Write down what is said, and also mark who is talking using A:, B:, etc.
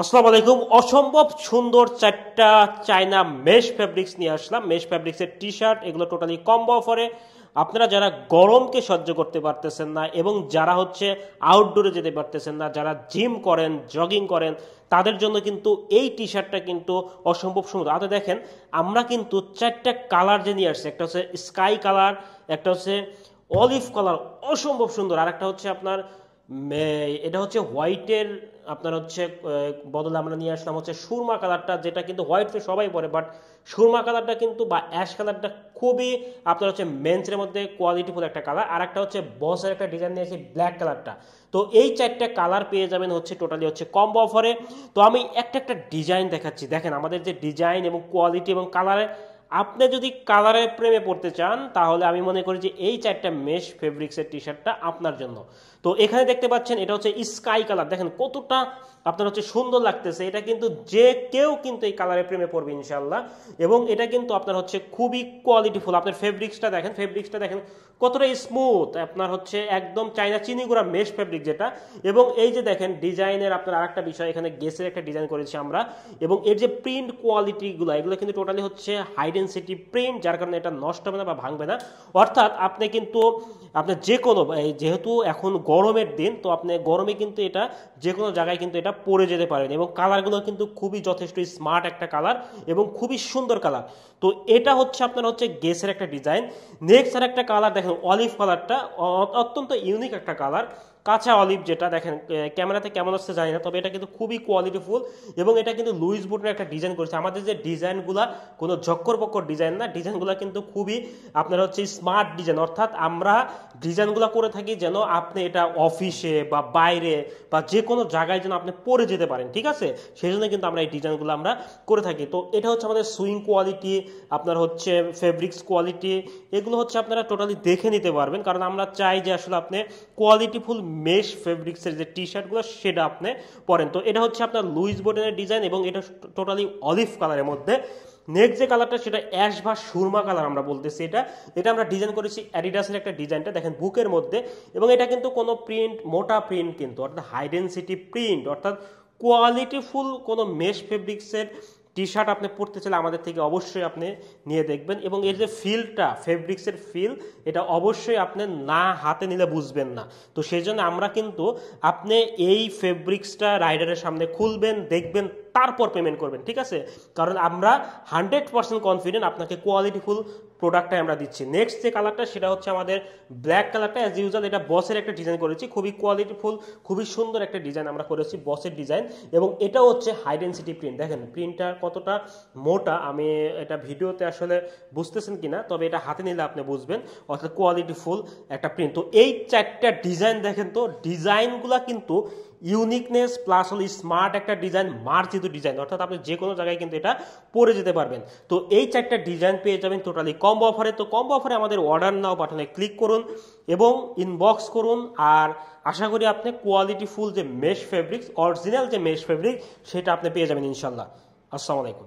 A: আসসালামু আলাইকুম। অসম্ভব সুন্দর চারটা চায়না মেশ ফেব্রিক্স নিয়ে আসলাম। মেশ ফেব্রিক্সের টি শার্ট, এগুলো টোটালি কম্বো অফারে। আপনারা যারা গরমকে সহ্য করতে পারতেছেন না এবং যারা হচ্ছে আউটডোরে যেতে পারতেছেন না, যারা জিম করেন, জগিং করেন, তাদের জন্য কিন্তু এই টি শার্টটা কিন্তু অসম্ভব সুন্দর। আপনি দেখেন, আমরা কিন্তু চারটা কালার যে নিয়ে আসছি, একটা হচ্ছে স্কাই কালার, একটা হচ্ছে অলিভ কালার, অসম্ভব সুন্দর, আর একটা হচ্ছে আপনার এটা হচ্ছে হোয়াইটের, আপনার হচ্ছে বদলে আমরা নিয়ে আসলাম হচ্ছে সুরমা কালারটা, যেটা কিন্তু হোয়াইট তো সবাই পরে, বাট সুরমা কালারটা কিন্তু বা অ্যাশ কালারটা খুবই আপনার হচ্ছে মেন্সের মধ্যে কোয়ালিটিফুল একটা কালার। আর একটা হচ্ছে বসের একটা ডিজাইন নিয়েছি ব্ল্যাক কালারটা। তো এই চারটা কালার পেয়ে যাবেন হচ্ছে টোটালি হচ্ছে কম্বো অফারে। তো আমি একটা একটা ডিজাইন দেখাচ্ছি, দেখেন আমাদের যে ডিজাইন এবং কোয়ালিটি এবং কালারে, আপনি যদি কালারের প্রেমে পড়তে চান তাহলে আমি মনে করি যে এই চারটা মেশ ফেব্রিক্সের টি শার্টটা আপনার জন্য। তো এখানে দেখতে পাচ্ছেন এটা হচ্ছে স্কাই কালার, দেখেন কতটা আপনার হচ্ছে সুন্দর লাগতেছে। এটা কিন্তু যে কেউ কিন্তু এই কালারের প্রেমে পড়বে ইনশাল্লাহ। এবং এটা কিন্তু আপনার হচ্ছে খুবই কোয়ালিটিফুল। আপনার ফেব্রিক্সটা দেখেন কতটা স্মুথ, আপনার হচ্ছে একদম চাইনা চিনি গুঁড়া মেশ ফেব্রিক যেটা। এবং এই যে দেখেন ডিজাইনের আপনার আরেকটা বিষয়, এখানে গেসের একটা ডিজাইন করেছি আমরা। এবং এর যে প্রিন্ট কোয়ালিটিগুলো, এগুলো কিন্তু টোটালি হচ্ছে হাই ডেনসিটি প্রিন্ট, যার কারণে এটা নষ্ট হবে না বা ভাঙবে না। অর্থাৎ আপনি কিন্তু আপনার যে কোনো, যেহেতু এখন গরমের দিন, তো আপনি গরমে কিন্তু এটা যে কোনো জায়গায় কিন্তু এটা পরে যেতে পারেন। এবং কালারগুলো কিন্তু খুবই যথেষ্ট স্মার্ট একটা কালার এবং খুবই সুন্দর কালার। তো এটা হচ্ছে আপনার হচ্ছে গেসের একটা ডিজাইন। নেক্সট আর একটা কালার দেখেন, অলিভ কালারটা অত্যন্ত ইউনিক একটা কালার, কাঁচা অলিভ, যেটা দেখেন ক্যামেরাতে কেমন আসছে জানি না, তবে এটা কিন্তু খুবই কোয়ালিটিফুল। এবং এটা কিন্তু লুইস বুটের একটা ডিজাইন করেছে। আমাদের যে ডিজাইনগুলা কোনো ঝক্কর পক্কর ডিজাইন না, ডিজাইনগুলো কিন্তু খুবই আপনার হচ্ছে স্মার্ট ডিজাইন। অর্থাৎ আমরা ডিজাইনগুলো করে থাকি যেন আপনি এটা অফিসে বা বাইরে বা যে কোনো জায়গায় যেন আপনি পরে যেতে পারেন, ঠিক আছে? সেই জন্য কিন্তু আমরা এই ডিজাইনগুলো আমরা করে থাকি। তো এটা হচ্ছে আমাদের সুইং কোয়ালিটি, আপনার হচ্ছে ফেব্রিক্স কোয়ালিটি, এগুলো হচ্ছে আপনারা টোটালি দেখে নিতে পারবেন, কারণ আমরা চাই যে আসলে আপনি কোয়ালিটিফুল মেশ ফেব্রিক্সের যে টি শার্টগুলো সেটা আপনি পরেন। তো এটা হচ্ছে আপনার লুইস বোটেনের ডিজাইন এবং এটা টোটালি অলিভ কালারের মধ্যে। নেক্সট যে কালারটা সেটা অ্যাশ বা সুরমা কালার আমরা বলতেছি। এটা আমরা ডিজাইন করেছি অ্যাডিডাসের একটা ডিজাইনটা, দেখেন বুকের মধ্যে। এবং এটা কিন্তু কোনো প্রিন্ট, মোটা প্রিন্ট কিন্তু, অর্থাৎ হাই ডেনসিটি প্রিন্ট, অর্থাৎ কোয়ালিটিফুল কোনো মেশ ফেব্রিক্সের টি শার্ট আপনি পরতে চাইলে আমাদের থেকে অবশ্যই আপনি নিয়ে দেখবেন। এবং এর যে ফিলটা, ফেব্রিক্সের ফিল, এটা অবশ্যই আপনি না হাতে নিলে বুঝবেন না। তো সেই জন্য আমরা কিন্তু আপনি এই ফেব্রিক্সটা রাইডারের সামনে খুলবেন, দেখবেন, তারপর পেমেন্ট করবেন, ঠিক আছে? কারণ আমরা 100% কনফিডেন্ট আপনাকে কোয়ালিটিফুল প্রোডাক্টটাই আমরা দিচ্ছি। নেক্সট যে কালারটা সেটা হচ্ছে আমাদের ব্ল্যাক কালারটা। অ্যাজ ইউজুয়াল এটা বসের একটা ডিজাইন করেছি, খুবই কোয়ালিটিফুল, খুবই সুন্দর একটা ডিজাইন আমরা করেছি, বসের ডিজাইন। এবং এটাও হচ্ছে হাই ডেনসিটি প্রিন্ট, দেখেন প্রিন্টটা কতটা মোটা, আমি এটা ভিডিওতে আসলে বুঝতেছেন কিনা, তবে এটা হাতে নিলে আপনি বুঝবেন, অর্থাৎ কোয়ালিটিফুল একটা প্রিন্ট। তো এই চারটা ডিজাইন দেখেন, তো ডিজাইনগুলা কিন্তু ইউনিকনেস প্লাস হল স্মার্ট একটা ডিজাইন, মার্জিত ডিজাইন, অর্থাৎ আপনি যে কোনো জায়গায় কিন্তু এটা পরে যেতে পারবেন। তো এই চারটা ডিজাইন পেয়ে যাবেন টোটালি কম্বো অফারে। তো কম্বো অফারে আমাদের অর্ডার নাও বাটনে ক্লিক করুন এবং ইনবক্স করুন। আর আশা করি আপনি কোয়ালিটিফুল যে মেশ ফেব্রিক্স, অরিজিনাল যে মেশ ফেব্রিক, সেটা আপনি পেয়ে যাবেন ইনশাল্লাহ। আসসালামু আলাইকুম।